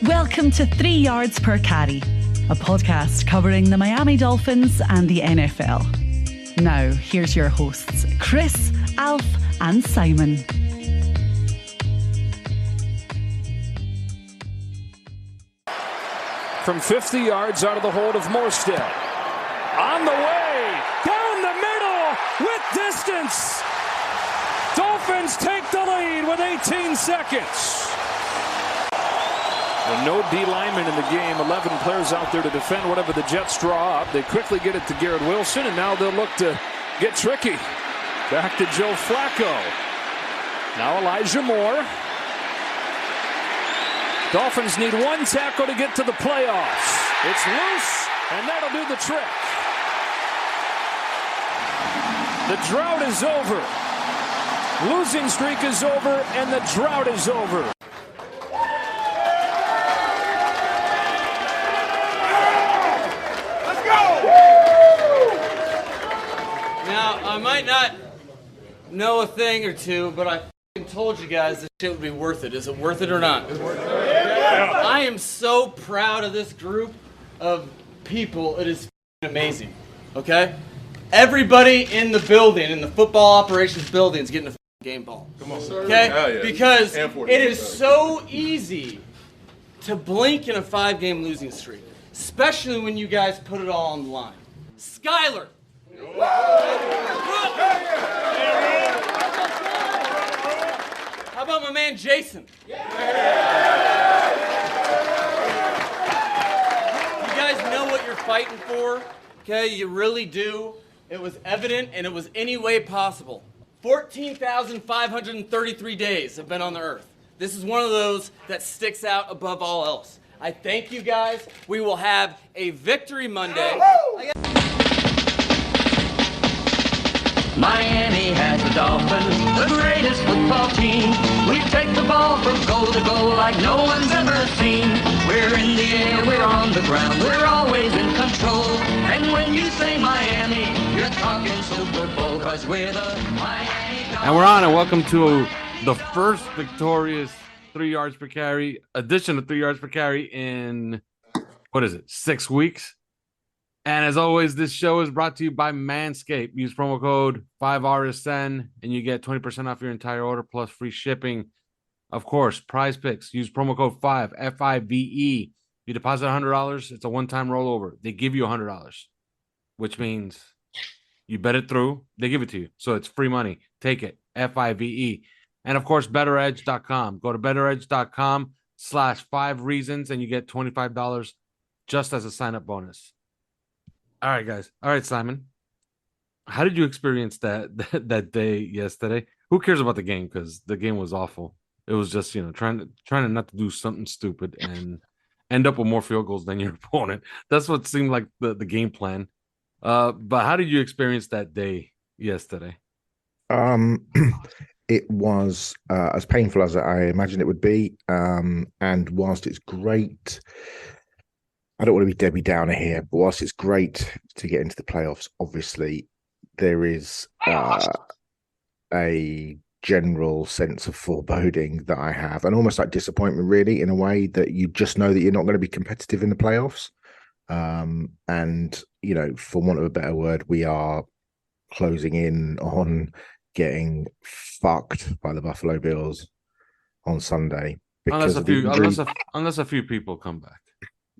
Welcome to 3 Yards Per Carry, a podcast covering the Miami Dolphins and the NFL. Now, here's your hosts, Chris, Alf, and Simon. From 50 yards out of the hold of Morstead. On the way, down the middle, with distance. Dolphins take the lead with 18 seconds. With no D linemen in the game, 11 players out there to defend whatever the Jets draw up. They quickly get it to Garrett Wilson, and now they'll look to get tricky. Back to Joe Flacco. Now Elijah Moore. Dolphins need one tackle to get to the playoffs. It's loose, and that'll do the trick. The drought is over. Losing streak is over, and the drought is over. Now, I might not know a thing or two, but I told you guys this shit would be worth it. Is it worth it or not? It's worth it. Yeah. I am so proud of this group of people. It is amazing. Okay? Everybody in the building, in the football operations building, is getting a game ball. Come on, sir. Okay? Yeah. Because it is so easy to blink in a 5-game losing streak, especially when you guys put it all on the line. Skyler. How about my man Jason? You guys know what you're fighting for, okay? You really do. It was evident, and it was any way possible. 14,533 days have been on the earth. This is one of those that sticks out above all else. I thank you guys. We will have a victory Monday. Miami has the Dolphins, the greatest football team. We take the ball from goal to goal like no one's ever seen. We're in the air, we're on the ground, we're always in control. And when you say Miami, you're talking Super Bowl, 'cause we're the Miami Dolphins. And we're on, and welcome to the first victorious 3 yards per carry edition of 3 yards per carry in, 6 weeks? And as always, this show is brought to you by Manscaped. Use promo code 5RSN and you get 20% off your entire order plus free shipping. Of course, Prize Picks. Use promo code 5, F-I-V-E. You deposit $100, it's a one-time rollover. They give you $100, which means you bet it through, they give it to you. So it's free money. Take it, F-I-V-E. And of course, BetterEdge.com. Go to BetterEdge.com/5reasons and you get $25 just as a sign-up bonus. All right, guys. All right, Simon. How did you experience that day yesterday? Who cares about the game? Because the game was awful. It was just, trying to not to do something stupid and end up with more field goals than your opponent. That's what seemed like the game plan. But how did you experience that day yesterday? It was as painful as I imagined it would be. And whilst it's great, I don't want to be Debbie Downer here, but whilst it's great to get into the playoffs, obviously there is a general sense of foreboding that I have, and almost like disappointment, really, in a way that you just know that you're not going to be competitive in the playoffs. And, for want of a better word, we are closing in on getting fucked by the Buffalo Bills on Sunday. Unless a few people come back.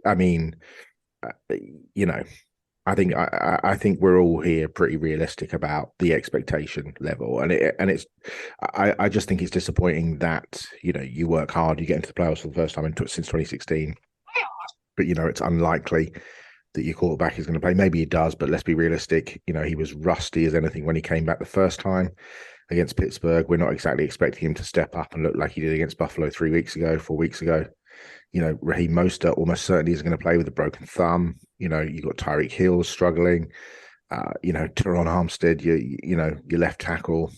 I mean, I think we're all here pretty realistic about the expectation level, and I just think it's disappointing that you work hard, you get into the playoffs for the first time since 2016, but it's unlikely that your quarterback is going to play. Maybe he does, but let's be realistic. He was rusty as anything when he came back the first time against Pittsburgh. We're not exactly expecting him to step up and look like he did against Buffalo 4 weeks ago. Raheem Mostert almost certainly isn't going to play with a broken thumb. You got Tyreek Hill struggling. Teron Armstead, your left tackle,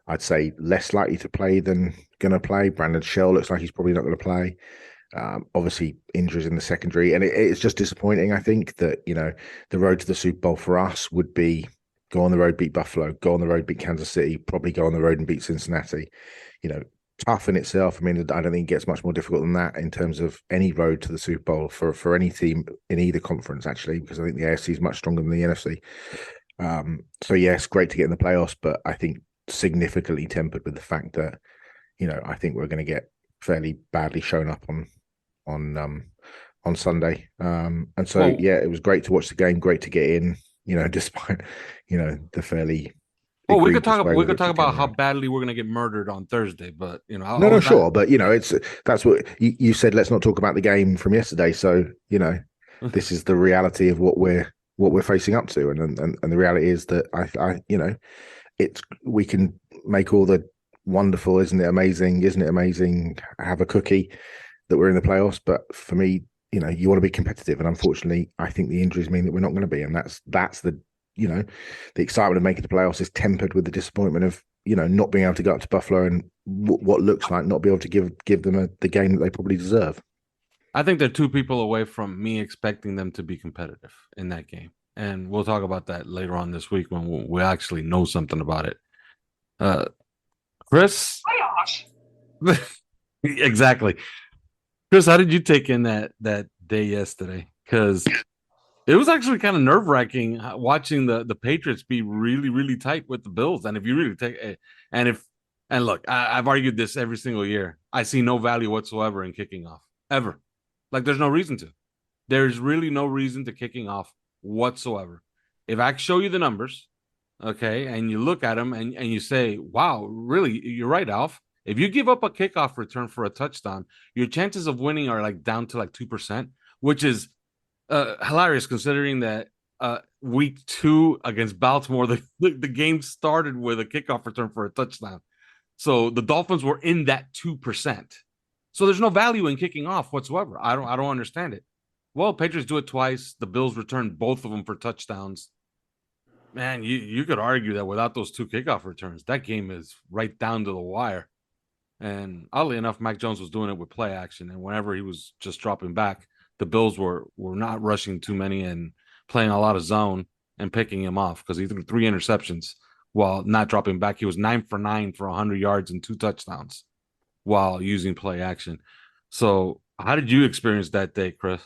I'd say less likely to play than going to play. Brandon Shell looks like he's probably not going to play. Obviously, injuries in the secondary. And it's just disappointing, I think, that, the road to the Super Bowl for us would be go on the road, beat Buffalo, go on the road, beat Kansas City, probably go on the road and beat Cincinnati. tough in itself. I mean, I don't think it gets much more difficult than that in terms of any road to the Super Bowl for any team in either conference, actually, because I think the AFC is much stronger than the NFC. So yes, great to get in the playoffs, but I think significantly tempered with the fact that, I think we're going to get fairly badly shown up on Sunday. And so Well, yeah, it was great to watch the game, great to get in, despite the fairly well, we could egregious talk. way We that could it talk could come about how around. badly we're gonna get murdered on Thursday. But I No, no, was not. sure, but that's what you said. Let's not talk about the game from yesterday. So this is the reality of what we're facing up to, and the reality is that it's we can make all the wonderful, isn't it amazing, have a cookie that we're in the playoffs, but for me, you want to be competitive, and unfortunately, I think the injuries mean that we're not going to be, and that's the the excitement of making the playoffs is tempered with the disappointment of not being able to go up to Buffalo and what looks like not be able to give them the game that they probably deserve. I think they're two people away from me expecting them to be competitive in that game, and we'll talk about that later on this week when we actually know something about it. Chris, exactly. Chris, how did you take in that day yesterday? Because it was actually kind of nerve wracking watching the Patriots be really, really tight with the Bills. And if you really take and if and look, I've argued this every single year. I see no value whatsoever in kicking off ever. Like there's no reason to. There's really no reason to kicking off whatsoever. If I show you the numbers, okay, and you look at them and you say, wow, really, you're right, Alf. If you give up a kickoff return for a touchdown, your chances of winning are like down to like 2%, which is hilarious considering that week 2 against Baltimore, the game started with a kickoff return for a touchdown. So the Dolphins were in that 2%. So there's no value in kicking off whatsoever. I don't understand it. Well, Patriots do it twice. The Bills returned both of them for touchdowns. Man, you could argue that without those 2 kickoff returns, that game is right down to the wire. And oddly enough, Mac Jones was doing it with play action. And whenever he was just dropping back, the Bills were not rushing too many and playing a lot of zone and picking him off because he threw 3 interceptions while not dropping back. He was 9 for 9 for 100 yards and 2 touchdowns while using play action. So how did you experience that day, Chris?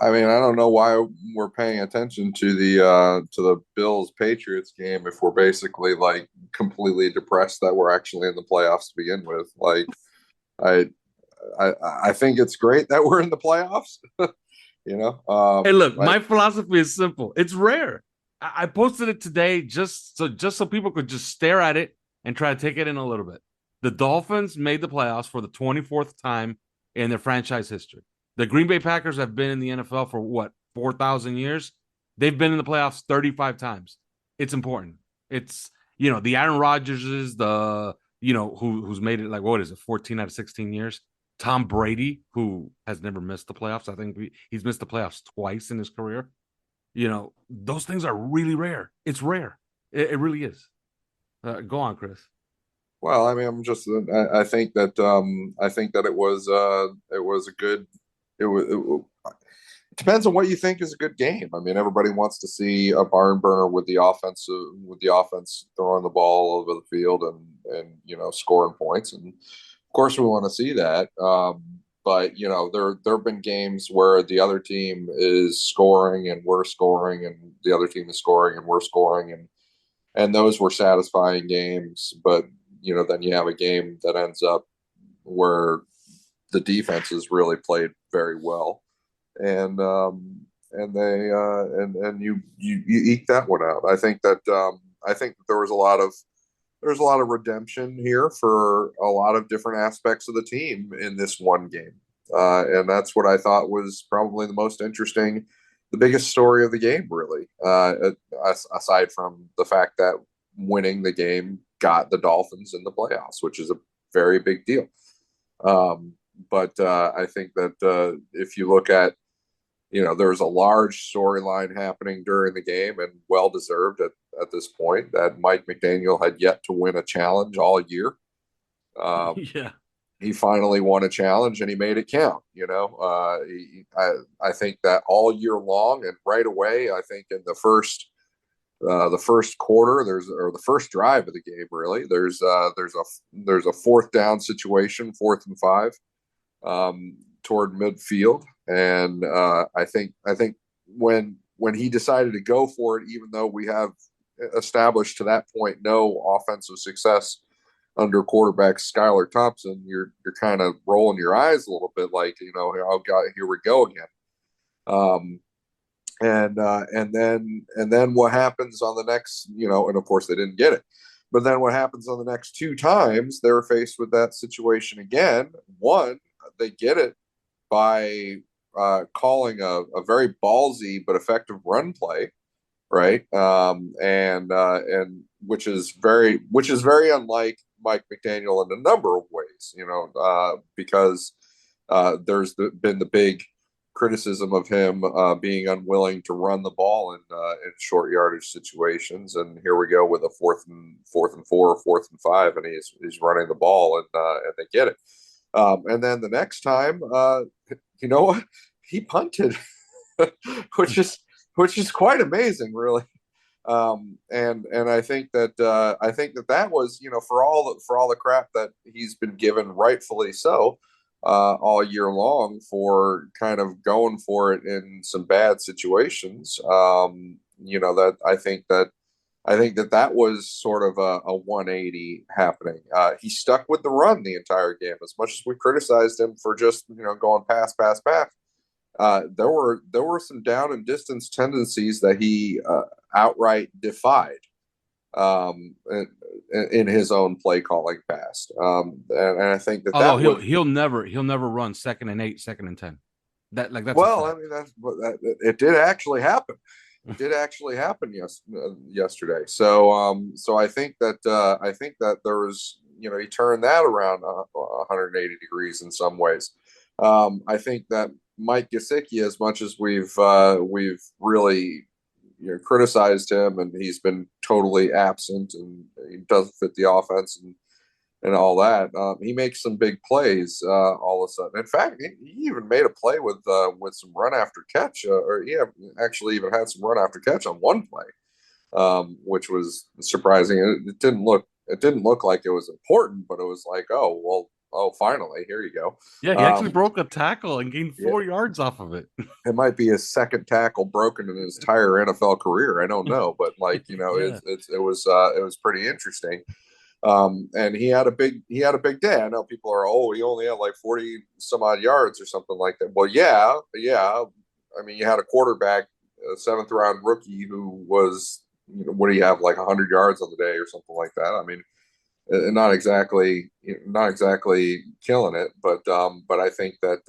I mean, I don't know why we're paying attention to the Bills Patriots game if we're basically like completely depressed that we're actually in the playoffs to begin with. Like, I think it's great that we're in the playoffs. Hey, look, my philosophy is simple. It's rare. I posted it today just so people could just stare at it and try to take it in a little bit. The Dolphins made the playoffs for the 24th time in their franchise history. The Green Bay Packers have been in the NFL for what, 4,000 years? They've been in the playoffs 35 times. It's important. It's, the Aaron Rodgerses, who's made it like, what is it, 14 out of 16 years? Tom Brady, who has never missed the playoffs. I think he's missed the playoffs twice in his career. Those things are really rare. It's rare. It really is. Go on, Chris. Well, I mean, I think that it was a good. It depends on what you think is a good game. I mean, everybody wants to see a barn burner with the offense throwing the ball over the field and scoring points, and of course we want to see that. But there have been games where the other team is scoring and we're scoring, and the other team is scoring and we're scoring, and those were satisfying games. But then you have a game that ends up where the defenses really played very well, and you eke that one out. I think that there was a lot of redemption here for a lot of different aspects of the team in this one game, and that's what I thought was probably the most interesting, the biggest story of the game, really. Aside from the fact that winning the game got the Dolphins in the playoffs, which is a very big deal. But I think that if you look at, there's a large storyline happening during the game, and well-deserved at this point, that Mike McDaniel had yet to win a challenge all year. Yeah. He finally won a challenge and he made it count. I think that all year long and right away, I think in the the first quarter, the first drive of the game, really. There's a fourth down situation, 4th and 5, toward midfield, and I think when he decided to go for it, even though we have established to that point no offensive success under quarterback Skylar Thompson, you're kind of rolling your eyes a little bit, like, oh God, here we go again. And then what happens on the next, and of course they didn't get it, but then what happens on the next 2 times they're faced with that situation again. One, they get it by calling a very ballsy but effective run play, right? And which is very unlike Mike McDaniel in a number of ways, because there's been the big criticism of him being unwilling to run the ball in short yardage situations, and here we go with a 4th and 4, 4th and 5, and he's running the ball, and they get it. And then the next time, you know what? He punted, which is quite amazing, really. And I think that was, for all the crap that he's been given, rightfully so, all year long, for kind of going for it in some bad situations. That I think that was sort of a 180 happening. He stuck with the run the entire game, as much as we criticized him for just going pass. There were some down and distance tendencies that he outright defied in his own play calling past. And I think that he'll never run 2nd and 8, 2nd and 10. That's well, I mean, it did actually happen. It did actually happen yesterday. So I think that there was, he turned that around 180 degrees in some ways. I think that Mike Gesicki, as much as we've really criticized him, and he's been totally absent, and he doesn't fit the offense and all that, he makes some big plays all of a sudden. In fact, he even made a play with some run after catch, or he actually even had some run after catch on one play, which was surprising. It didn't look like it was important, but it was like, finally, here you go. Yeah, he actually broke a tackle and gained 4 yards off of it. It might be his second tackle broken in his entire NFL career. I don't know, but yeah. it was pretty interesting. And he had a big day. I know people are, he only had like 40 some odd yards or something like that. Well, yeah. I mean, you had a quarterback, a 7th round rookie, who was, what do you have, like 100 yards on the day or something like that? I mean, not exactly killing it, but I think that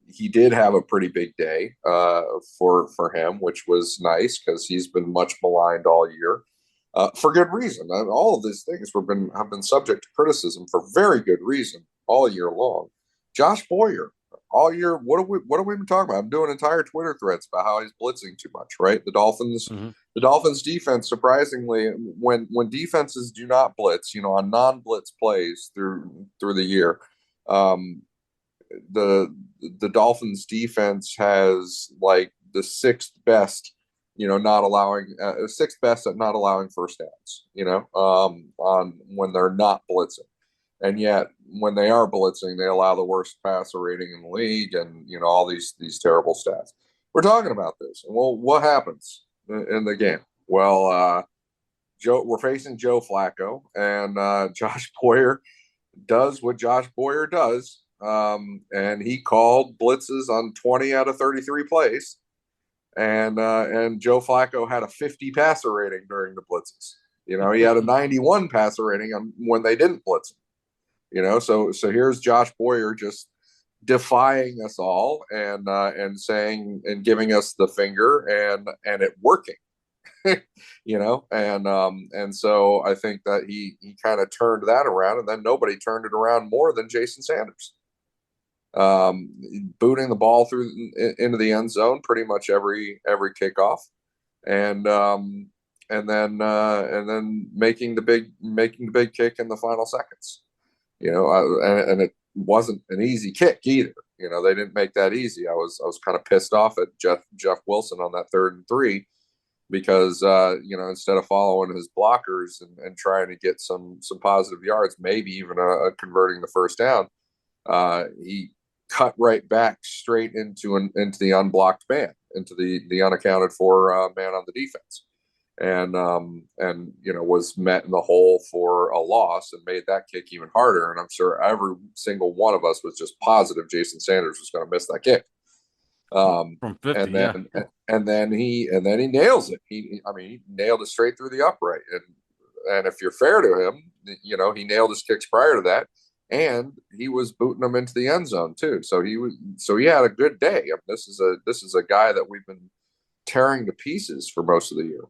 he did have a pretty big day for him, which was nice, because he's been much maligned all year, for good reason. All of these things have been subject to criticism for very good reason all year long. Josh Boyer, all year, what have we been talking about? I'm doing entire Twitter threads about how he's blitzing too much, right? The Dolphins, The Dolphins defense, surprisingly, when defenses do not blitz, on non-blitz plays through the year, the Dolphins defense has like the 6th best, not allowing 6th best at not allowing first downs, on when they're not blitzing. And yet, when they are blitzing, they allow the worst passer rating in the league, and all these terrible stats. We're talking about this. Well, what happens in the game? Well, we're facing Joe Flacco, and Josh Boyer does what Josh Boyer does, and he called blitzes on 20 out of 33 plays, and Joe Flacco had a 50 passer rating during the blitzes. He had a 91 passer rating on when they didn't blitz him. So here's Josh Boyer just defying us all, and saying and giving us the finger, and it working. And so I think that he kind of turned that around, and then nobody turned it around more than Jason Sanders, booting the ball through into the end zone pretty much every kickoff, and then making the big kick in the final seconds. And it wasn't an easy kick either. They didn't make that easy. I was kind of pissed off at Jeff Wilson on that 3rd and 3 because instead of following his blockers and trying to get some positive yards, maybe even converting the first down, he cut right back straight into the unblocked man, into the unaccounted for man on the defense, and was met in the hole for a loss and made that kick even harder. And I'm sure every single one of us was just positive Jason Sanders was going to miss that kick. From 50, and then he nails it. He nailed it straight through the upright. And if you're fair to him, he nailed his kicks prior to that, and he was booting them into the end zone too. So he had a good day. I mean, this is a guy that we've been tearing to pieces for most of the year.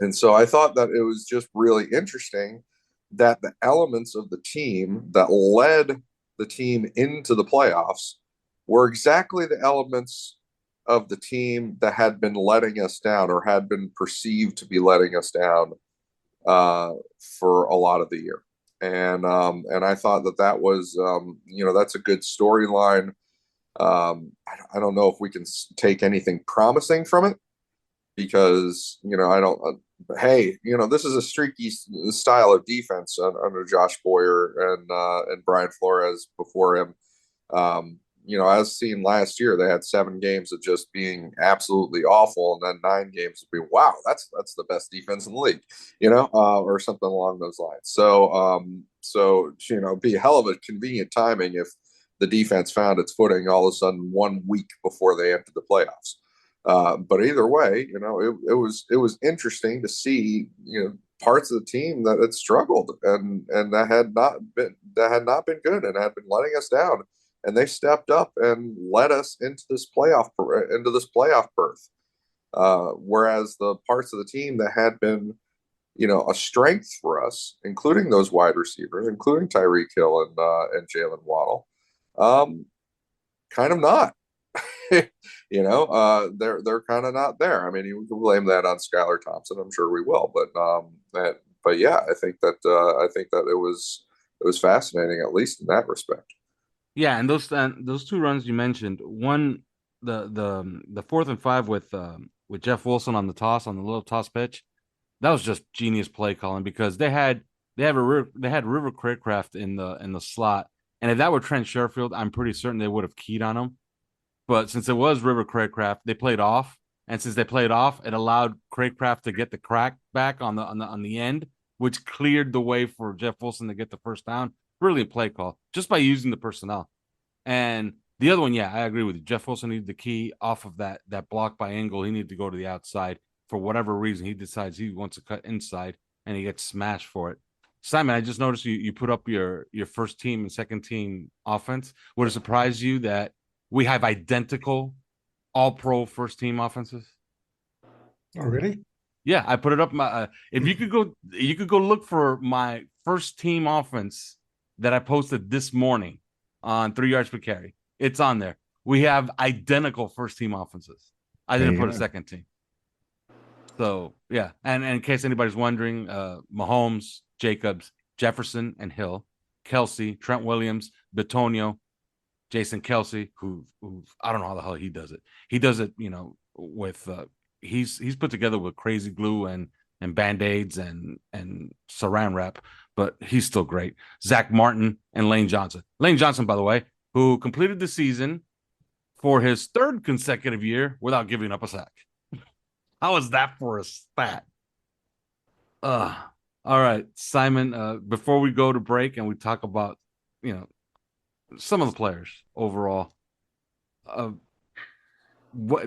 And so I thought that it was just really interesting that the elements of the team that led the team into the playoffs were exactly the elements of the team that had been letting us down or had been perceived to be letting us down for a lot of the year. And I thought that was, that's a good storyline. I don't know if we can take anything promising from it because, I don't, this is a streaky style of defense under Josh Boyer and Brian Flores before him. As seen last year, they had 7 games of just being absolutely awful, and then 9 games of being, wow, that's the best defense in the league, or something along those lines. So it'd be a hell of a convenient timing if the defense found its footing all of a sudden 1 week before they entered the playoffs. But either way, it was interesting to see, parts of the team that had struggled and that had not been good and had been letting us down. And they stepped up and led us into this playoff berth. Whereas the parts of the team that had been, a strength for us, including those wide receivers, including Tyreek Hill and Jalen Waddle, kind of not. They're kind of not there. I mean, you can blame that on Skylar Thompson. I'm sure we will, but yeah, I think that it was fascinating, at least in that respect. Yeah, and those 2 runs you mentioned, one the 4th and 5 with Jeff Wilson on the little toss pitch, that was just genius play calling because they had River Craycraft in the slot, and if that were Trent Sherfield, I'm pretty certain they would have keyed on him. But since it was River Craycraft, they played off, and since they played off, it allowed Craycraft to get the crack back on the end, which cleared the way for Jeff Wilson to get the first down. Brilliant play call just by using the personnel. And the other one, yeah, I agree with you. Jeff Wilson needed the key off of that block by Engel. He needed to go to the outside. For whatever reason, he decides he wants to cut inside, and he gets smashed for it. Simon, I just noticed you put up your first team and second team offense. Would it surprise you that we have identical all-pro first team offenses? Oh, really? Yeah, I put it up. If you could go look for my first team offense that I posted this morning on 3 yards per carry. It's on there. We have identical first team offenses. I didn't put a second team. So yeah, and in case anybody's wondering, Mahomes, Jacobs, Jefferson, and Hill, Kelsey, Trent Williams, Bitonio, Jason Kelsey, who I don't know how the hell he does it. He does it, with he's put together with crazy glue and Band-Aids and saran wrap, but he's still great. Zach Martin and Lane Johnson. Lane Johnson, by the way, who completed the season for his 3rd consecutive year without giving up a sack. How is that for a stat? All right, Simon, before we go to break and we talk about, some of the players overall, what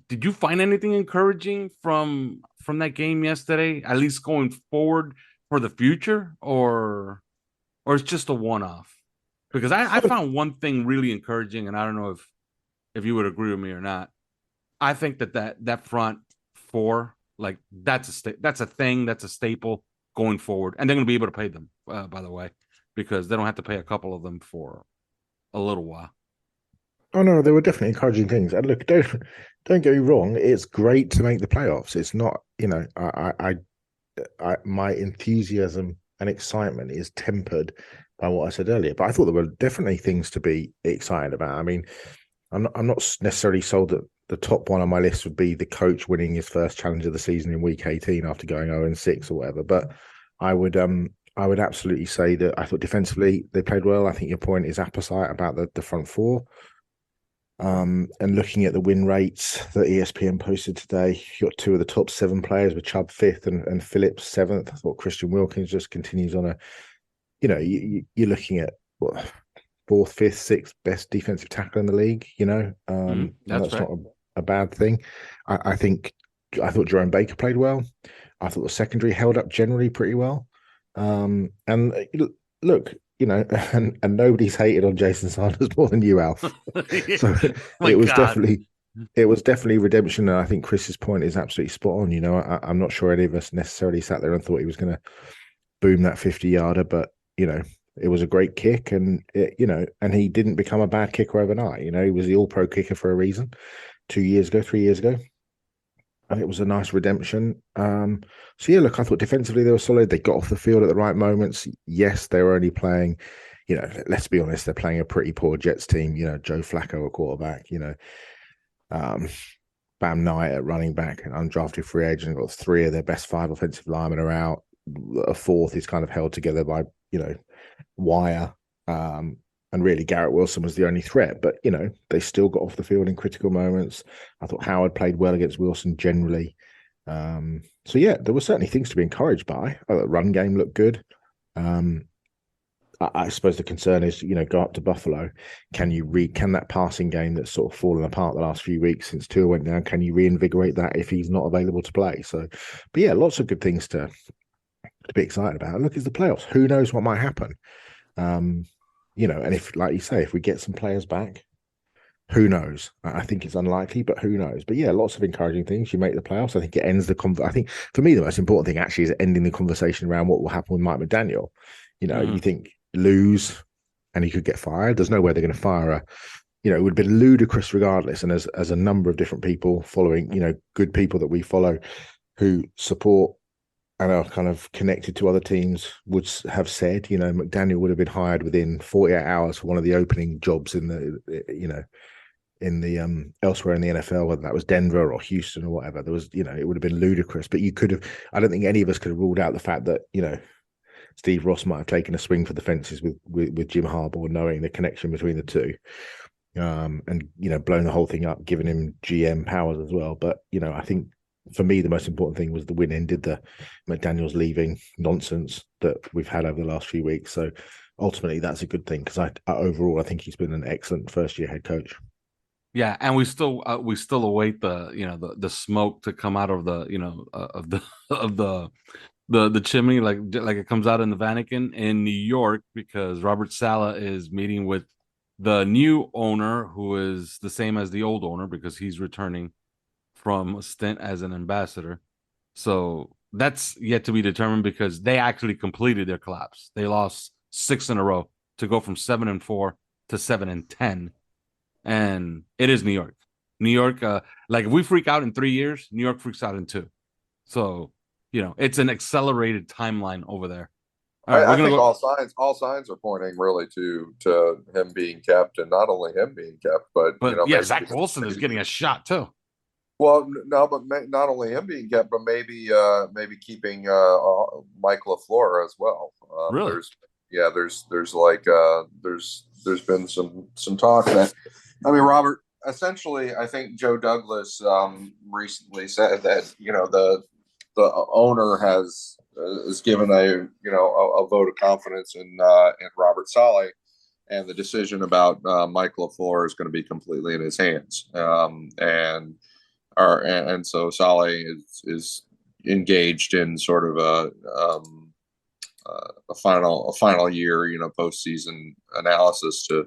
did you find anything encouraging from that game yesterday, at least going forward for the future, or it's just a one-off? Because I found one thing really encouraging, and I don't know if you would agree with me or not. I think that front 4, like that's a thing, that's a staple going forward, and they're going to be able to pay them, by the way, because they don't have to pay a couple of them for a little while. Oh no, there were definitely encouraging things. And look, don't get me wrong, it's great to make the playoffs. It's not, I my enthusiasm and excitement is tempered by what I said earlier. But I thought there were definitely things to be excited about. I mean, I'm not necessarily sold that the top one on my list would be the coach winning his first challenge of the season in week 18 after going 0-6 or whatever. But I would absolutely say that I thought defensively they played well. I think your point is apposite about the front four. And looking at the win rates that ESPN posted today, you got 2 of the top 7 players with Chubb 5th and Phillips 7th. I thought Christian Wilkins just continues on a, you're looking at what, 4th, 5th, 6th best defensive tackle in the league, and that's not a bad thing. I thought Jerome Baker played well. I thought the secondary held up generally pretty well. And look, and nobody's hated on Jason Sanders more than you, Alf. So it was definitely redemption. And I think Chris's point is absolutely spot on. I'm not sure any of us necessarily sat there and thought he was going to boom that 50-yarder, but it was a great kick, and and he didn't become a bad kicker overnight. He was the All-Pro kicker for a reason. 3 years ago. And it was a nice redemption. So yeah, look, I thought defensively they were solid. They got off the field at the right moments. Yes, they were only playing, let's be honest, they're playing a pretty poor Jets team. Joe Flacco at quarterback, Bam Knight at running back, an undrafted free agent. Got 3 of their best 5 offensive linemen are out. A 4th is kind of held together by, wire. And really, Garrett Wilson was the only threat. But, they still got off the field in critical moments. I thought Howard played well against Wilson generally. So, yeah, there were certainly things to be encouraged by. The run game looked good. I suppose the concern is, go up to Buffalo. Can that passing game that's sort of fallen apart the last few weeks since Tua went down, can you reinvigorate that if he's not available to play? So, but yeah, lots of good things to be excited about. Look, it's the playoffs. Who knows what might happen? And if, like you say, if we get some players back, who knows? I think it's unlikely, but who knows? But yeah, lots of encouraging things. You make the playoffs. I think it ends I think for me, the most important thing actually is ending the conversation around what will happen with Mike McDaniel. You think lose and he could get fired. There's no way they're going to fire it would have been ludicrous regardless. And as a number of different people following, good people that we follow who support and are kind of connected to other teams would have said, McDaniel would have been hired within 48 hours for one of the opening jobs in the, elsewhere in the NFL, whether that was Denver or Houston or whatever. There was, it would have been ludicrous. But I don't think any of us could have ruled out the fact that, Steve Ross might have taken a swing for the fences with Jim Harbaugh, knowing the connection between the two, and blown the whole thing up, giving him GM powers as well. But I think for me the most important thing was the win ended the McDaniel's leaving nonsense that we've had over the last few weeks. So ultimately, that's a good thing because overall I think he's been an excellent first year head coach. Yeah, and we still await the smoke to come out of the chimney like it comes out in the Vatican in New York, because Robert Saleh is meeting with the new owner, who is the same as the old owner because he's returning from a stint as an ambassador. So that's yet to be determined because they actually completed their collapse. They lost 6 in a row to go from 7-4 to 7-10. And it is New York. New York, like if we freak out in 3 years, New York freaks out in 2. So, it's an accelerated timeline over there. I think all signs are pointing really to him being kept, and not only him being kept, but Zach Wilson is getting a shot too. Well, no, but not only him being kept, but maybe keeping Mike LaFleur as well. Really? There's been some talk that, Robert, essentially, I think Joe Douglas recently said that the owner has given a vote of confidence in Robert Saleh, and the decision about Mike LaFleur is going to be completely in his hands. And so Saleh is engaged in sort of a final year, postseason analysis to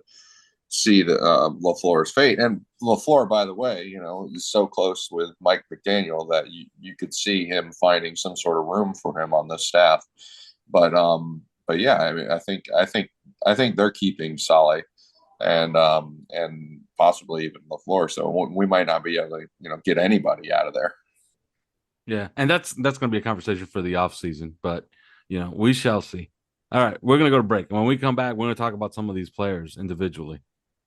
see the LaFleur's fate. And LaFleur, by the way, is so close with Mike McDaniel that you could see him finding some sort of room for him on the staff. But yeah, I think they're keeping Saleh and possibly even LaFleur. So we might not be able to, get anybody out of there. Yeah, and that's going to be a conversation for the offseason. But We shall see. All right, we're going to go to break. When we come back, we're going to talk about some of these players individually.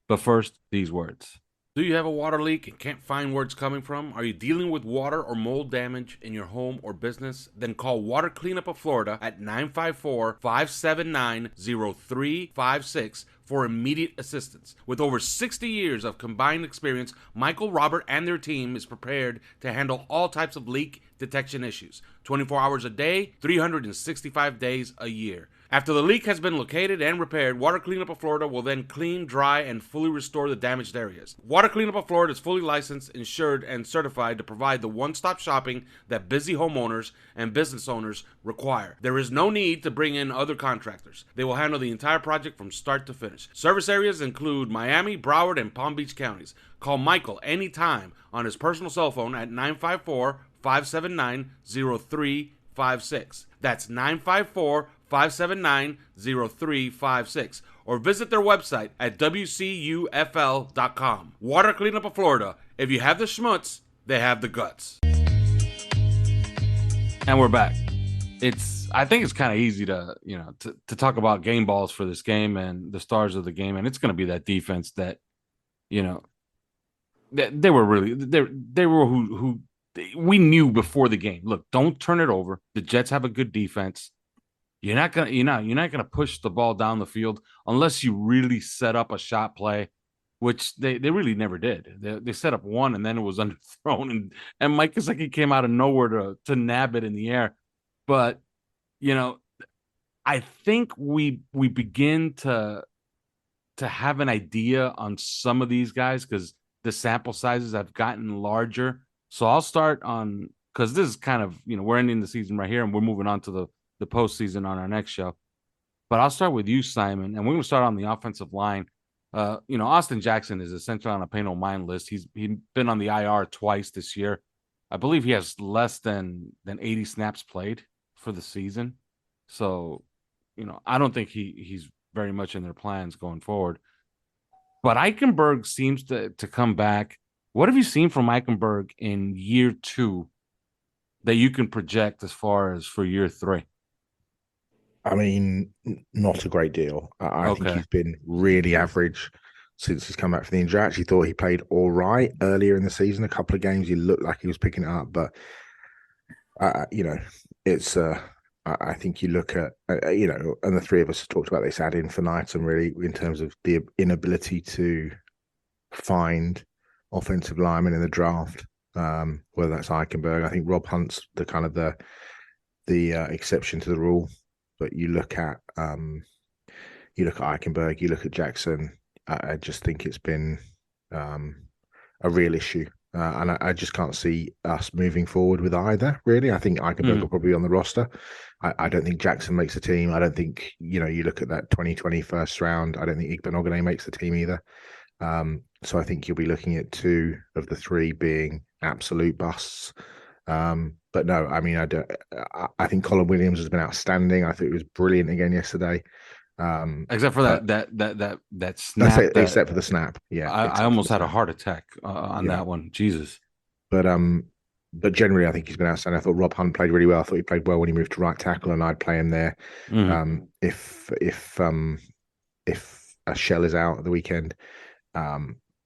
But first, these words. Do you have a water leak and can't find where it's coming from? Are you dealing with water or mold damage in your home or business? Then call Water Cleanup of Florida at 954-579-0356 for immediate assistance. With over 60 years of combined experience, Michael, Robert, and their team is prepared to handle all types of leak detection issues, 24 hours a day, 365 days a year. After the leak has been located and repaired, Water Cleanup of Florida will then clean, dry, and fully restore the damaged areas. Water Cleanup of Florida is fully licensed, insured, and certified to provide the one-stop shopping that busy homeowners and business owners require. There is no need to bring in other contractors. They will handle the entire project from start to finish. Service areas include Miami, Broward, and Palm Beach counties. Call Michael anytime on his personal cell phone at 954-579-0356. That's 954-579-0356. Or visit their website at wcufl.com. Water Cleanup of Florida. If you have the schmutz, they have the guts. And we're back. I think it's kind of easy to talk about game balls for this game and the stars of the game, and it's going to be that defense that, they were really they were who we knew before the game. Look, don't turn it over. The Jets have a good defense. You're not gonna push the ball down the field unless you really set up a shot play, which they really never did. They set up one and then it was underthrown, and Mike Gesicki came out of nowhere to nab it in the air. But I think we begin to have an idea on some of these guys because the sample sizes have gotten larger. So I'll start on, because this is kind of, we're ending the season right here and we're moving on to the postseason on our next show. But I'll start with you, Simon, and we're going to start on the offensive line. Austin Jackson is essentially on a pay no mind list. He's been on the IR twice this year. I believe he has less than 80 snaps played for the season. So, I don't think he's very much in their plans going forward. But Eichenberg seems to come back. What have you seen from Eichenberg in year 2 that you can project as far as for year 3? I mean, not a great deal. I think he's been really average since he's come back from the injury. I actually thought he played all right earlier in the season. A couple of games, he looked like he was picking it up. But, it's I think you look at, and the three of us have talked about this ad infinitum, really, in terms of the inability to find offensive linemen in the draft, whether that's Eichenberg. I think Rob Hunt's the exception to the rule. But you look at Eichenberg, you look at Jackson. I just think it's been a real issue. And I just can't see us moving forward with either, really. I think Eichenberg will probably be on the roster. I don't think Jackson makes the team. I don't think, you look at that 2020 first round, I don't think Igbenogany makes the team either. So I think you'll be looking at 2 of the 3 being absolute busts. But no, I mean, I think Colin Williams has been outstanding. I thought he was brilliant again yesterday. Except for that snap. Except for the snap. Yeah. I almost had a heart attack on that one. Jesus. But generally, I think he's been outstanding. I thought Rob Hunt played really well. I thought he played well when he moved to right tackle, and I'd play him there. If a Shell is out at the weekend,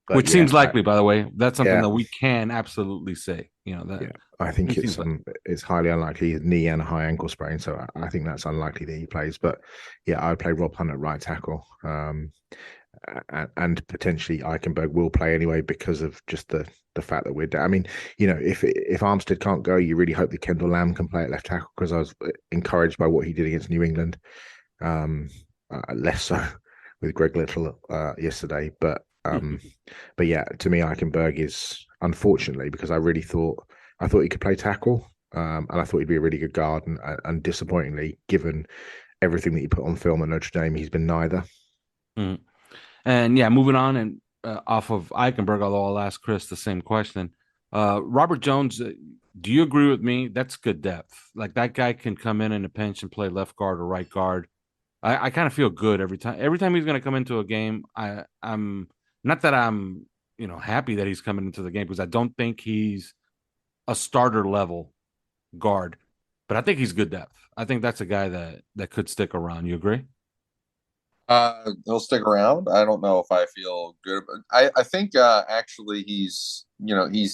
which seems likely, by the way. That's something that we can absolutely say. I think it's highly unlikely. Knee and a high ankle sprain, so I think that's unlikely that he plays. But yeah, I would play Rob Hunt at right tackle, and potentially Eichenberg will play anyway because of just the fact that we're down. I mean, if Armstead can't go, you really hope that Kendall Lamb can play at left tackle, because I was encouraged by what he did against New England. Less so with Greg Little yesterday, but yeah, to me, Eichenberg is, unfortunately, because I thought he could play tackle, and I thought he'd be a really good guard, and disappointingly, given everything that he put on film at Notre Dame, he's been neither. And yeah, moving on and off of Eichenberg, although I'll ask Chris the same question. Robert Jones, do you agree with me? That's good depth. Like, that guy can come in a pinch and play left guard or right guard. I kind of feel good every time. Every time he's going to come into a game, I'm not that I'm happy that he's coming into the game, because I don't think he's a starter level guard, but I think he's good depth. I think that's a guy that could stick around. You agree? He'll stick around. I don't know if I feel good. I think actually he's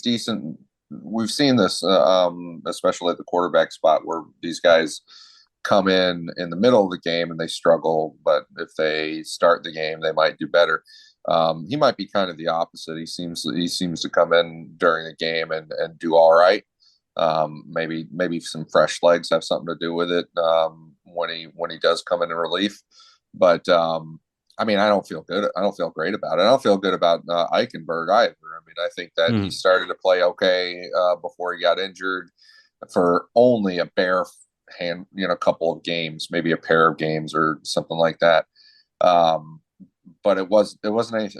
decent. We've seen this, especially at the quarterback spot, where these guys come in the middle of the game and they struggle, but if they start the game, they might do better. He might be kind of the opposite. He seems to come in during the game and do all right. Maybe some fresh legs have something to do with it when he does come in relief. But I mean, I don't feel good. I don't feel great about it. I don't feel good about Eichenberg either. I mean, I think that he started to play okay before he got injured for only a bare couple of games, maybe a pair of games or something like that. But it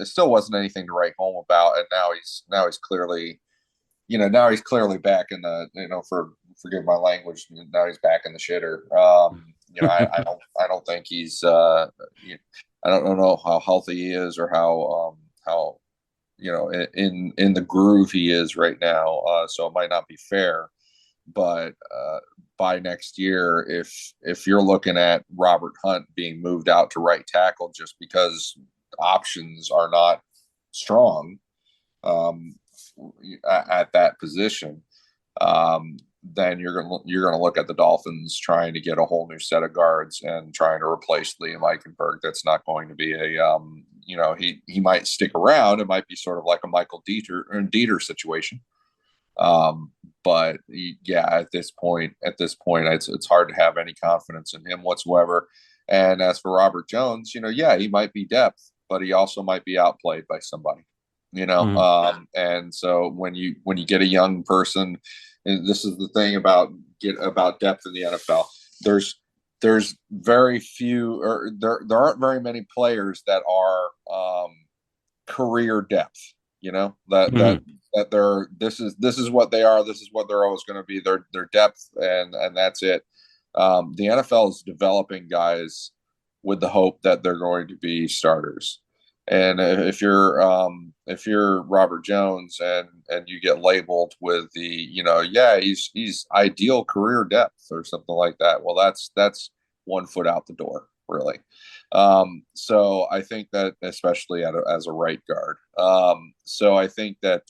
still wasn't anything to write home about. And now he's clearly, back in the, forgive my language, now he's back in the shitter. I don't think he's, I don't know how healthy he is or how in the groove he is right now. So it might not be fair, but by next year, if you're looking at Robert Hunt being moved out to right tackle just because options are not strong at that position, then you're gonna look at the Dolphins trying to get a whole new set of guards and trying to replace Liam Eichenberg. That's not going to be he might stick around. It might be sort of like a Michael Dieter situation. But yeah, at this point, it's hard to have any confidence in him whatsoever. And as for Robert Jones, he might be depth, but he also might be outplayed by somebody. And so when you get a young person, and this is the thing about depth in the NFL, there's very few, or there aren't very many players that are career depth. That they're this is what they are. This is what they're always going to be. Their depth, and that's it. The NFL is developing guys with the hope that they're going to be starters. And if you're Robert Jones and you get labeled with he's ideal career depth or something like that, well, that's 1 foot out the door, really. So I think that, especially as a right guard. So I think that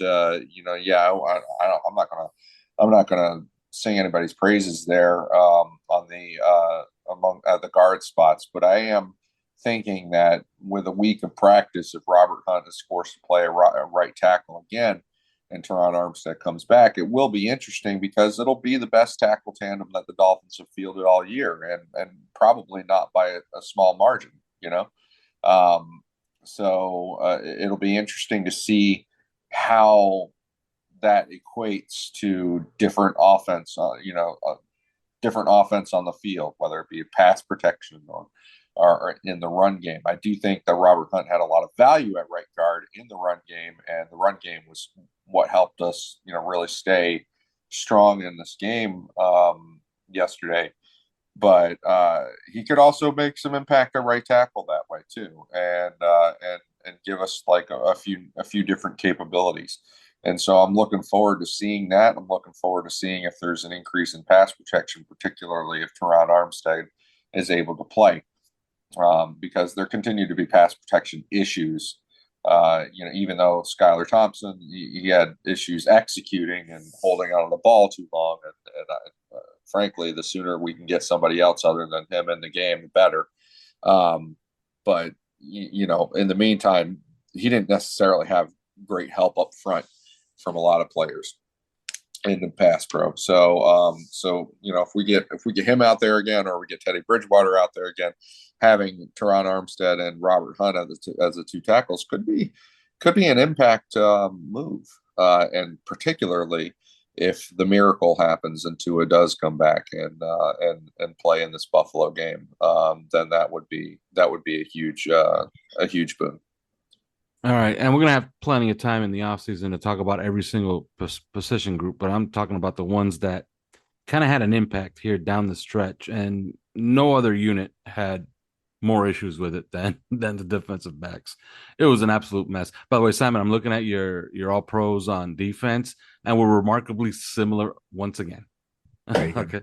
I'm not gonna sing anybody's praises there on the among the guard spots, but I am thinking that with a week of practice, if Robert Hunt is forced to play a right tackle again and Teron Armstead comes back, it will be interesting because it'll be the best tackle tandem that the Dolphins have fielded all year, and probably not by a small margin, So it'll be interesting to see how that equates to different offense, different offense on the field, whether it be pass protection or in the run game. I do think that Robert Hunt had a lot of value at right guard in the run game, and the run game was what helped us, really stay strong in this game yesterday. But he could also make some impact at right tackle that way too, and give us like a few different capabilities. And so I'm looking forward to seeing that. I'm looking forward to seeing if there's an increase in pass protection, particularly if Teron Armstead is able to play. Because there continue to be pass protection issues. Even though Skylar Thompson, he had issues executing and holding on to the ball too long. And frankly, the sooner we can get somebody else other than him in the game, the better. But in the meantime, he didn't necessarily have great help up front from a lot of players in the pass pro. So if we get him out there again, or we get Teddy Bridgewater out there again, having Teron Armstead and Robert Hunt as the two tackles could be an impact move, and particularly if the miracle happens and Tua does come back and play in this Buffalo game, then that would be a huge boon. All right, and we're going to have plenty of time in the offseason to talk about every single position group, but I'm talking about the ones that kind of had an impact here down the stretch, and no other unit had more issues with it than the defensive backs. It was an absolute mess. By the way, Simon, I'm looking at your all pros on defense, and we're remarkably similar once again. Okay.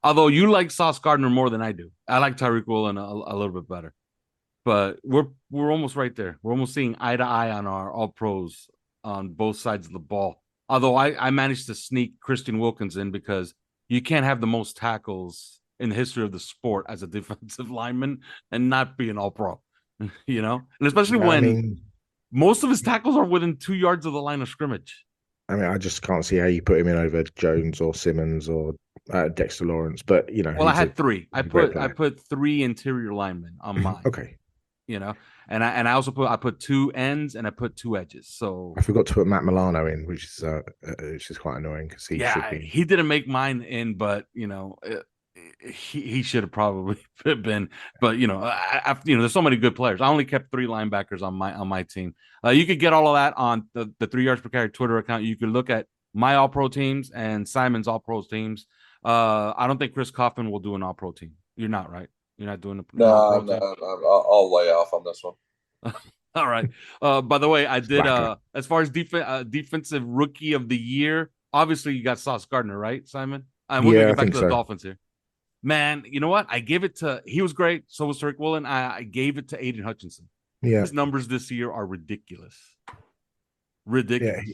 Although you like Sauce Gardner more than I do. I like Tyreek Woolen a little bit better. But we're almost right there. We're almost seeing eye to eye on our all pros on both sides of the ball. Although I managed to sneak Christian Wilkins in because you can't have the most tackles in the history of the sport as a defensive lineman and not be an all pro. You know? And especially when most of his tackles are within 2 yards of the line of scrimmage. I just can't see how you put him in over Jones or Simmons or Dexter Lawrence. But well, I had three. I put 3 interior linemen on mine. Okay. You know, and I also put 2 ends and I put 2 edges. So I forgot to put Matt Milano in, which is quite annoying because he didn't make mine in, but he should have probably been. But there's so many good players. I only kept 3 linebackers on my team. You could get all of that on the 3 yards per carry Twitter account. You could look at my all pro teams and Simon's all pro teams. I don't think Chris Kaufman will do an all pro team. You're not, right? You're not doing No, I'll lay off on this one. All right. By the way, I did as far as defensive rookie of the year. Obviously, you got Sauce Gardner, right, Simon? We're gonna get back to the Dolphins here. Man, you know what? I gave it to. He was great. So was Tariq Woolen. I gave it to Aiden Hutchinson. Yeah, his numbers this year are ridiculous. Ridiculous.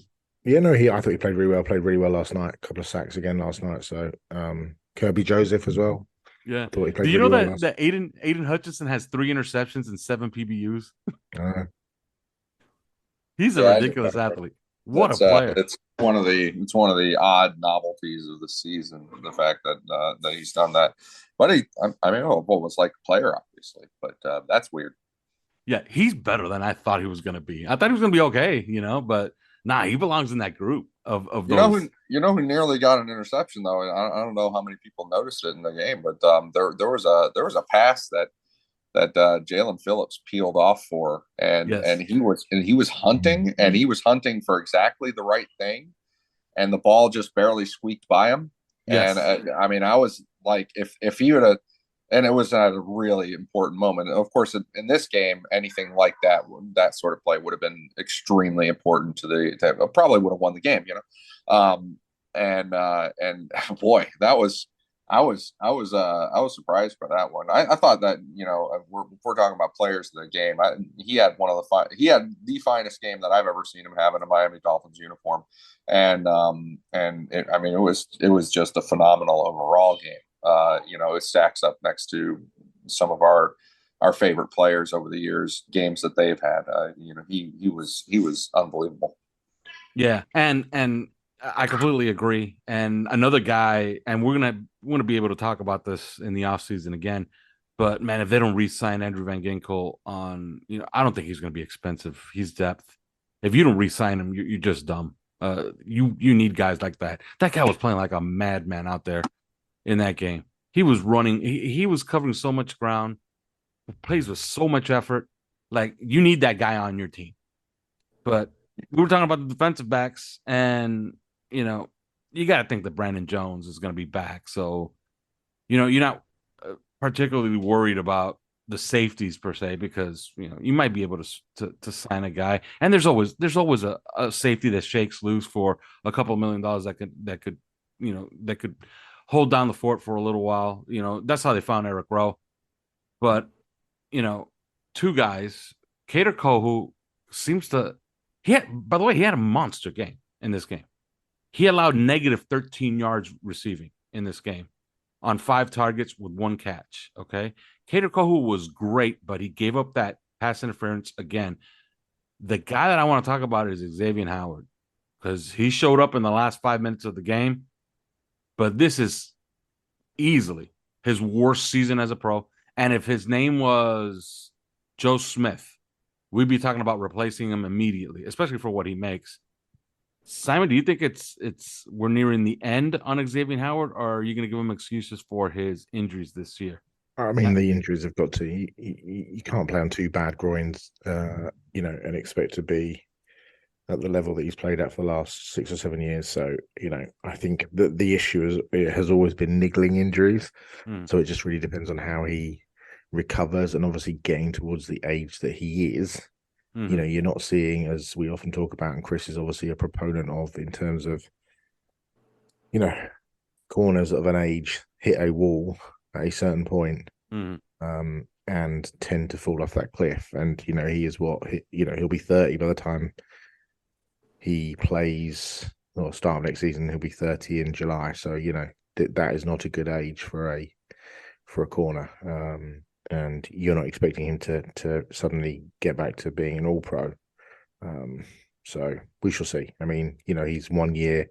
I thought he played really well. Played really well last night. A couple of sacks again last night. So Kirby Joseph as well. Yeah. Do you know that Aiden Hutchinson has 3 interceptions and 7 PBUs? He's a ridiculous athlete. What a player! It's one of the odd novelties of the season. The fact that he's done that, but what was like a player, obviously, but that's weird. Yeah, he's better than I thought he was going to be. I thought he was going to be okay, but nah, he belongs in that group of those. You know who nearly got an interception though, and I don't know how many people noticed it in the game, but there was a pass that Jalen Phillips peeled off for, and he was hunting, and he was hunting for exactly the right thing, and the ball just barely squeaked by him. Yes. And I was like, if he would have, and it was at a really important moment. Of course, in this game, anything like that sort of play would have been extremely important to probably would have won the game, and boy, that was. I was surprised by that one. I thought that if we're talking about players in the game, he had the finest game that I've ever seen him have in a Miami Dolphins uniform, and it was just a phenomenal overall game. It stacks up next to some of our favorite players over the years, games that they've had. He was unbelievable. Yeah, and I completely agree. And another guy, and we're gonna be able to talk about this in the offseason again. But man, if they don't re-sign Andrew Van Ginkel I don't think he's going to be expensive. He's depth. If you don't re-sign him, you're just dumb. You need guys like that. That guy was playing like a madman out there in that game. He was running. He was covering so much ground. Plays with so much effort. Like, you need that guy on your team. But we were talking about the defensive backs, and you got to think that Brandon Jones is going to be back. So, you're not particularly worried about the safeties per se, because you might be able to sign a guy, and there's always a safety that shakes loose for a couple $1 million that could hold down the fort for a little while. That's how they found Eric Rowe. But 2 guys, Kader Kohu by the way, he had a monster game in this game. He allowed negative 13 yards receiving in this game on 5 targets with 1 catch. Okay. Kader Kohu was great, but he gave up that pass interference again. The guy that I want to talk about is Xavier Howard, because he showed up in the last 5 minutes of the game, but this is easily his worst season as a pro. And if his name was Joe Smith, we'd be talking about replacing him immediately, especially for what he makes. Simon, do you think we're nearing the end on Xavier Howard, or are you going to give him excuses for his injuries this year? The injuries have got to. You can't play on 2 bad groins, and expect to be at the level that he's played at for the last 6 or 7 years. So, I think that the issue has always been niggling injuries. So it just really depends on how he recovers, and obviously getting towards the age that he is. You're not seeing, as we often talk about, and Chris is obviously a proponent of, in terms of, corners of an age hit a wall at a certain point, Mm. and tend to fall off that cliff. And he is he'll be 30 by the time he plays, or start of next season. He'll be 30 in July. So that is not a good age for a corner. And you're not expecting him to suddenly get back to being an all-pro. So we shall see. I mean, he's 1 year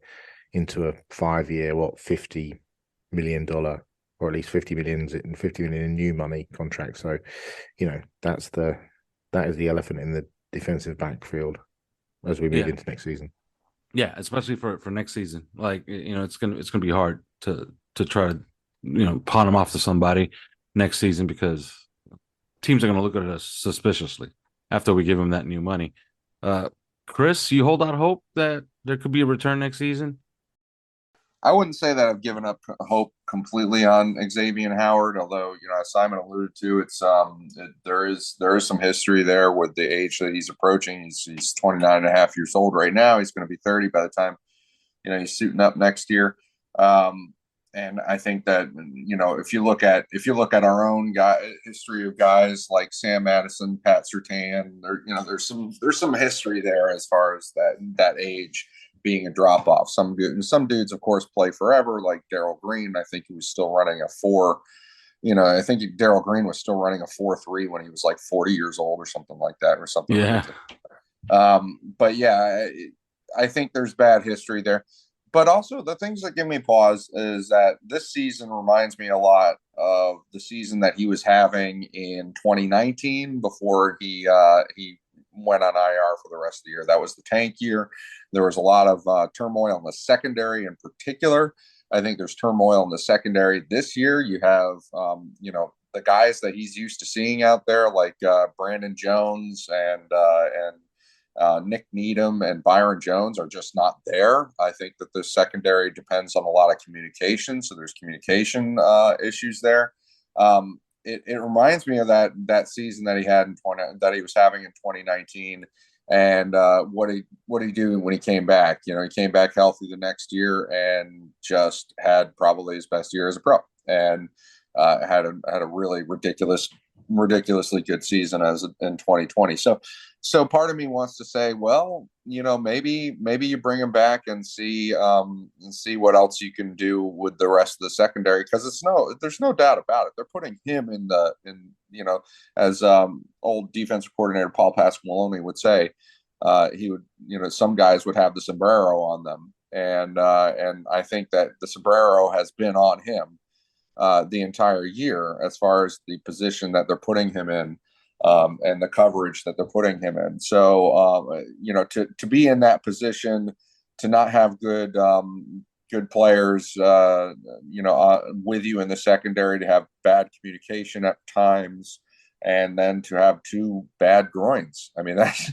into a 5-year, $50 million, or at least 50 million in new money contract. So, that is the elephant in the defensive backfield as we move into next season. Yeah, especially for next season. Like, it's gonna be hard to try to pawn him off to somebody next season, because teams are gonna look at us suspiciously after we give him that new money. Chris, you hold out hope that there could be a return next season? I wouldn't say that I've given up hope completely on Xavier Howard, although, as Simon alluded to, there is some history there with the age that he's approaching. He's 29 and a half years old right now. He's going to be 30 by the time, he's suiting up next year. And I think that, if you look at our own history of guys like Sam Madison, Pat Surtain, there's some history there as far as that age being a drop off. Some dudes, of course, play forever, like Darrell Green. I think he was still running a 4. I think Darrell Green was still running a 4.3 when he was like 40 years old or something like that, or something. Yeah. But yeah, I think there's bad history there. But also, the things that give me pause is that this season reminds me a lot of the season that he was having in 2019 before he went on IR for the rest of the year. That was the tank year. There was a lot of turmoil in the secondary in particular. I think there's turmoil in the secondary this year. You have, the guys that he's used to seeing out there, like Brandon Jones and Nick Needham and Byron Jones, are just not there. I think that the secondary depends on a lot of communication. So there's communication issues there. It reminds me of that season that he was having in 2019, and what he do when he came back. He came back healthy the next year and just had probably his best year as a pro, and had a really ridiculously good season in 2020. So part of me wants to say, well, maybe you bring him back and see what else you can do with the rest of the secondary, because there's no doubt about it. They're putting him as old defensive coordinator Paul Pasqualoni would say, he would, some guys would have the sombrero on them, and I think that the sombrero has been on him the entire year as far as the position that they're putting him in. And the coverage that they're putting him in. So, to be in that position, to not have good players, with you in the secondary, to have bad communication at times, and then to have 2 bad groins. I mean, that's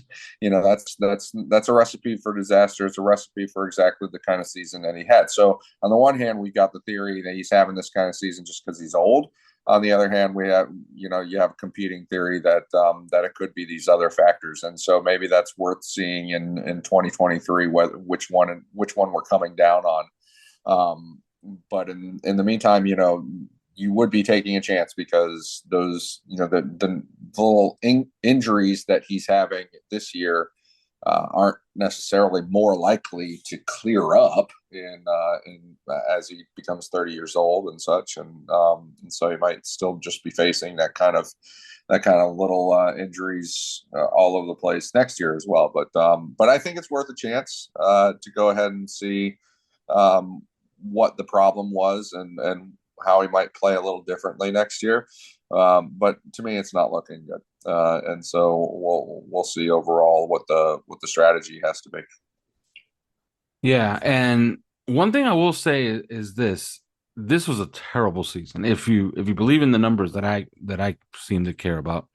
a recipe for disaster. It's a recipe for exactly the kind of season that he had. So on the one hand, we got the theory that he's having this kind of season just because he's old. On the other hand, we have, you have a competing theory that it could be these other factors, and so maybe that's worth seeing in 2023 which one we're coming down on. But in the meantime, you would be taking a chance, because those the little injuries that he's having this year aren't necessarily more likely to clear up in as he becomes 30 years old and such, and so he might still just be facing that kind of little injuries all over the place next year as well. But I think it's worth a chance to go ahead and see what the problem was and how he might play a little differently next year. But to me, it's not looking good. And so we'll see overall what the strategy has to be. Yeah, and one thing I will say is this was a terrible season. If you believe in the numbers that I seem to care about,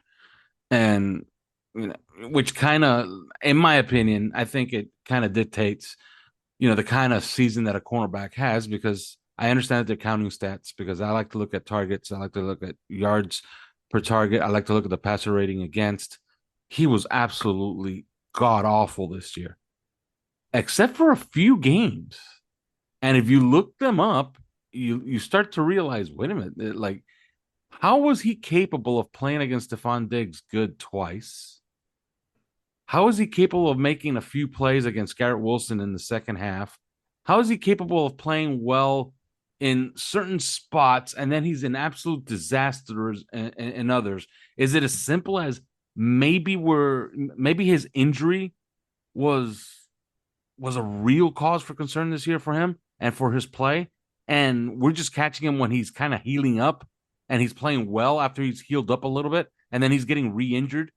and which kind of, in my opinion, I think it kind of dictates, the kind of season that a cornerback has, because I understand that they're counting stats, because I like to look at targets, I like to look at yards per target, I like to look at the passer rating against. He was absolutely god awful this year, except for a few games. And if you look them up, you start to realize, wait a minute, like how was he capable of playing against Stephon Diggs good twice? How is he capable of making a few plays against Garrett Wilson in the second half? How is he capable of playing well in certain spots and then he's an absolute disaster in others? Is it as simple as maybe his injury was a real cause for concern this year for him and for his play, and we're just catching him when he's kind of healing up and he's playing well after he's healed up a little bit, and then he's getting re-injured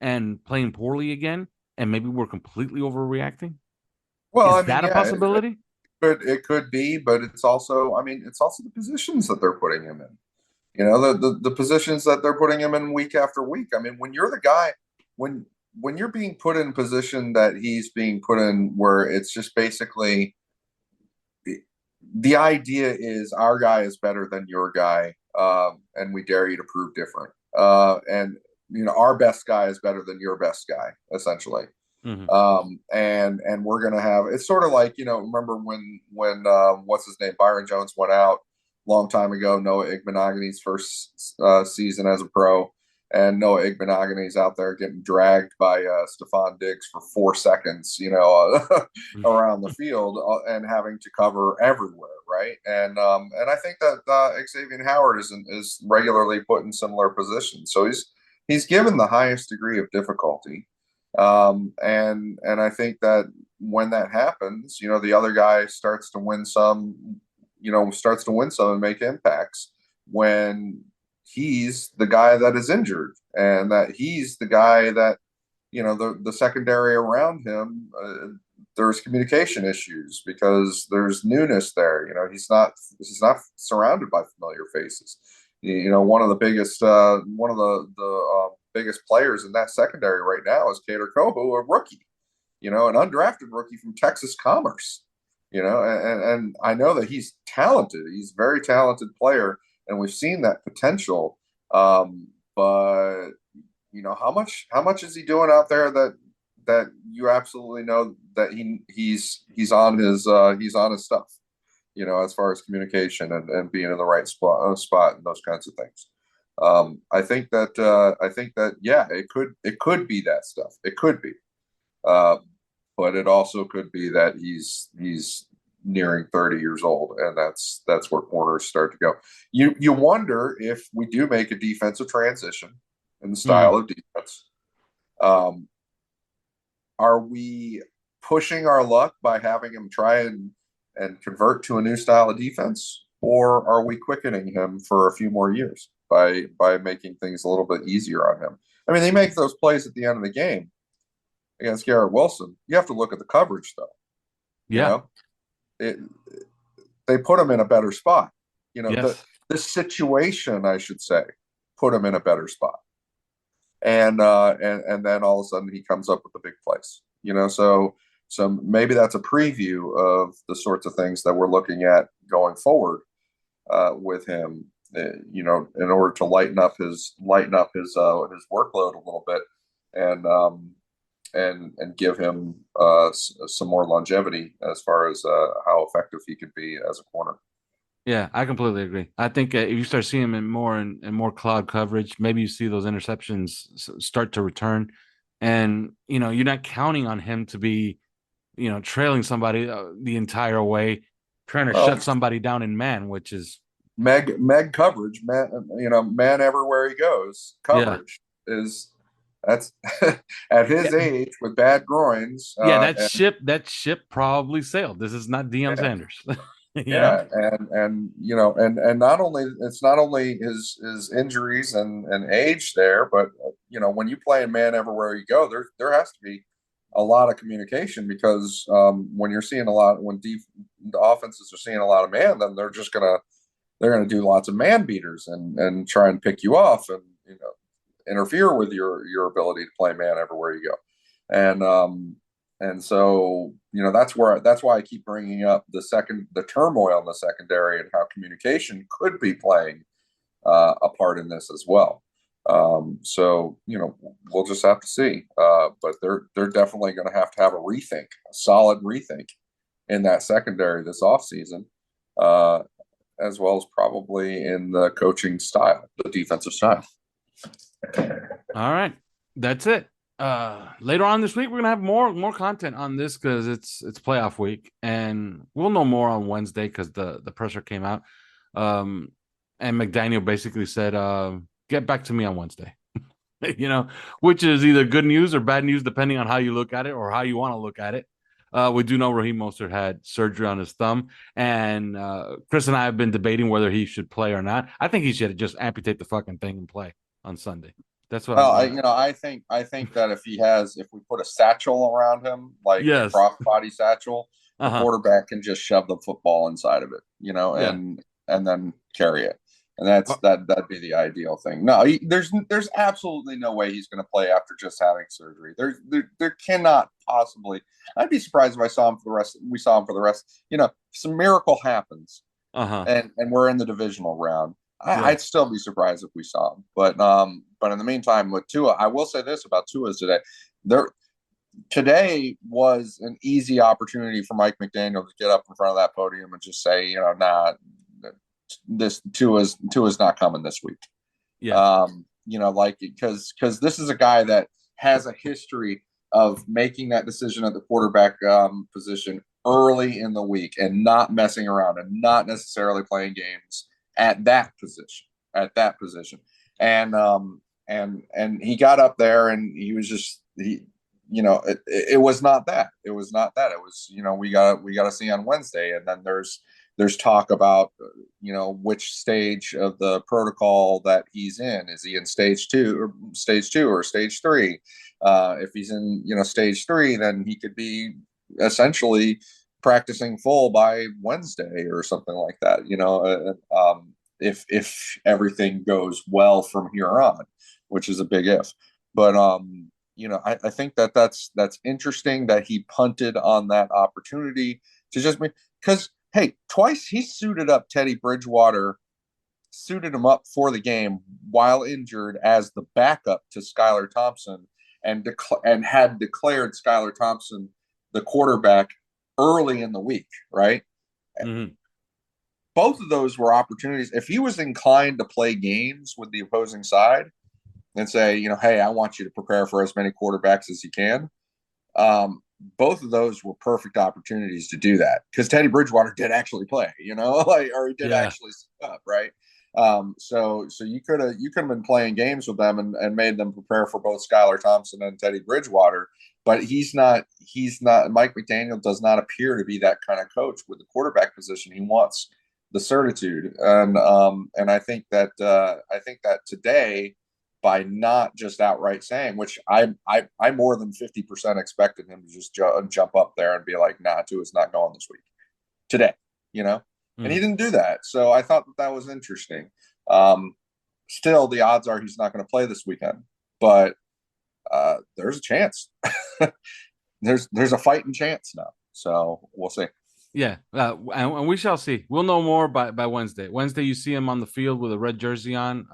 and playing poorly again, and maybe we're completely overreacting? Well, I Is mean, that a yeah, possibility? it could be, but it's also, I mean, it's also the positions that they're putting him in. You know, the positions that they're putting him in week after week. I mean, when you're the guy, when you're being put in a position that he's being put in, where it's just basically the idea is our guy is better than your guy, and we dare you to prove different. And you know, our best guy is better than your best guy, essentially. Mm-hmm. And we're gonna have, it's sort of like, you know, remember when what's his name, Byron Jones went out a long time ago, Noah Igbenogany's first season as a pro, and Noah Igbenogany's out there getting dragged by Stephon Diggs for 4 seconds, you know, around the field, and having to cover everywhere, right? And I think that Xavier Howard is regularly put in similar positions, so he's given the highest degree of difficulty. And I think that when that happens, you know, the other guy starts to win some, and make impacts when he's the guy that is injured, and that he's the guy that, you know, the secondary around him, there's communication issues because there's newness there. You know, he's not surrounded by familiar faces. You know, one of the biggest biggest players in that secondary right now is Kader Kohu, a rookie, you know, an undrafted rookie from Texas Commerce, you know, and I know that he's talented. He's a very talented player, and we've seen that potential. But you know, how much is he doing out there that you absolutely know that he's on his stuff, you know, as far as communication and being in the right spot and those kinds of things. I think that yeah, it could be that stuff. It could be, but it also could be that he's nearing 30 years old, and that's where corners start to go. You wonder if we do make a defensive transition in the style of defense. Are we pushing our luck by having him try and convert to a new style of defense, or are we quickening him for a few more years by making things a little bit easier on him? I mean, they make those plays at the end of the game against Garrett Wilson. You have to look at the coverage, though. Yeah. You know? They put him in a better spot. You know, yes. the situation, I should say, put him in a better spot. And then all of a sudden he comes up with the big plays. You know, so maybe that's a preview of the sorts of things that we're looking at going forward with him. You know, in order to lighten up his workload a little bit, and give him some more longevity as far as how effective he could be as a corner. Yeah, I completely agree. I think if you start seeing him in more cloud coverage, maybe you see those interceptions start to return, and you know, you're not counting on him to be, you know, trailing somebody the entire way, trying to shut somebody down in man, which is Meg coverage, man. You know, man everywhere he goes. Coverage is that's at his age with bad groins. That ship probably sailed. This is not Deion Sanders. Yeah, and you know, and not only his injuries and age there, but you know, when you play in man everywhere you go, there has to be a lot of communication, because when you're seeing the offenses are seeing a lot of man, then they're gonna do lots of man beaters and try and pick you off, and you know, interfere with your ability to play man everywhere you go. And so, you know, that's why I keep bringing up the turmoil in the secondary and how communication could be playing a part in this as well. So, you know, we'll just have to see. But they're definitely going to have a solid rethink in that secondary this offseason. as well as probably in the coaching style, the defensive style. All right, that's it. Later on this week, we're gonna have more content on this because it's playoff week, and we'll know more on Wednesday because the pressure came out. And McDaniel basically said, "Get back to me on Wednesday." Which is either good news or bad news depending on how you look at it or how you want to look at it. We do know Raheem Mostert had surgery on his thumb, and Chris and I have been debating whether he should play or not. I think he should just amputate the fucking thing and play on Sunday. That's what. Well, I think that if we put a satchel around him, like a crossbody satchel, the quarterback can just shove the football inside of it, and then carry it. And that'd be the ideal thing. No, there's absolutely no way he's going to play after just having surgery. There cannot possibly. I'd be surprised if I saw him for the rest. We saw him for the rest. Some miracle happens, and we're in the divisional round. I'd still be surprised if we saw him. But in the meantime, with Tua, I will say this about Tua's today. Today was an easy opportunity for Mike McDaniel to get up in front of that podium and just say, nah. This Tua's not coming this week. Yeah. Because this is a guy that has a history of making that decision at the quarterback position early in the week and not messing around and not necessarily playing games at that position. And he got up there and he was just it was not that. It was not that. It was, we got to see on Wednesday. And then there's talk about, which stage of the protocol that he's in. Is he in stage 2 or stage 3? If he's in, stage 3, then he could be essentially practicing full by Wednesday or something like that, if everything goes well from here on, which is a big if. But, I think that's interesting that he punted on that opportunity to just because, hey, twice he suited up Teddy Bridgewater, suited him up for the game while injured as the backup to Skylar Thompson, and had declared Skylar Thompson the quarterback early in the week, right? Mm-hmm. Both of those were opportunities. If he was inclined to play games with the opposing side and say, hey, I want you to prepare for as many quarterbacks as you can, both of those were perfect opportunities to do that because Teddy Bridgewater did actually play, or he did actually step up, right? So you could have been playing games with them and made them prepare for both Skylar Thompson and Teddy Bridgewater, but he's not. Mike McDaniel does not appear to be that kind of coach with the quarterback position. He wants the certitude, and I think that today, by not just outright saying, which I more than 50% expected him to just jump up there and be like, nah, Tua's not going this week today, and he didn't do that. So I thought that was interesting. Still, the odds are he's not going to play this weekend, but there's a chance. there's a fighting chance now. So we'll see. Yeah, and we shall see. We'll know more by Wednesday. Wednesday, you see him on the field with a red jersey on.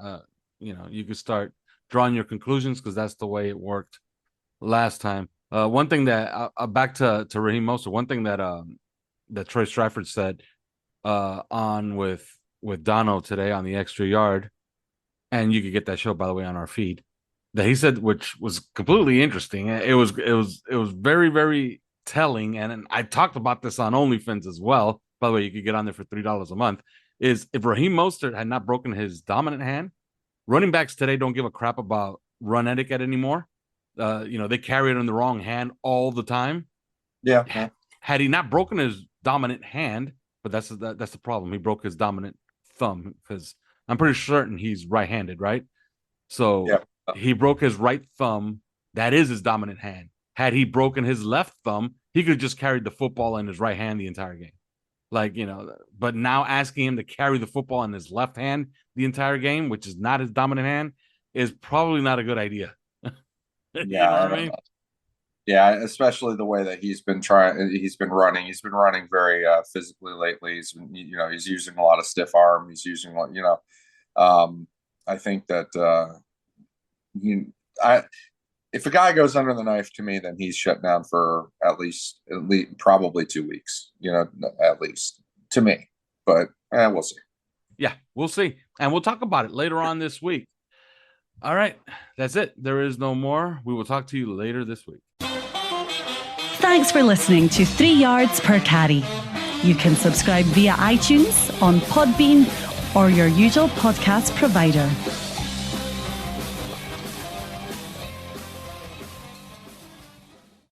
You could start drawing your conclusions because that's the way it worked last time. One thing that back to Raheem Mostert, one thing that Troy Stratford said on with Dono today on the Extra Yard, and you could get that show, by the way, on our feed, that he said, which was completely interesting. It was very, very telling, and I talked about this on OnlyFans as well. By the way, you could get on there for $3 a month. Is if Raheem Mostert had not broken his dominant hand, running backs today don't give a crap about run etiquette anymore. They carry it in the wrong hand all the time. Yeah. Had he not broken his dominant hand, but that's the problem. He broke his dominant thumb because I'm pretty certain he's right-handed, right? So he broke his right thumb. That is his dominant hand. Had he broken his left thumb, he could have just carried the football in his right hand the entire game. But now asking him to carry the football in his left hand the entire game, which is not his dominant hand, is probably not a good idea. Yeah, especially the way that he's been running. He's been running very physically lately. He's using a lot of stiff arm. He's using, I think that if a guy goes under the knife to me, then he's shut down for at least probably 2 weeks, at least to me, but we'll see. Yeah, we'll see. And we'll talk about it later on this week. All right. That's it. There is no more. We will talk to you later this week. Thanks for listening to 3 Yards Per Carry. You can subscribe via iTunes, on Podbean, or your usual podcast provider.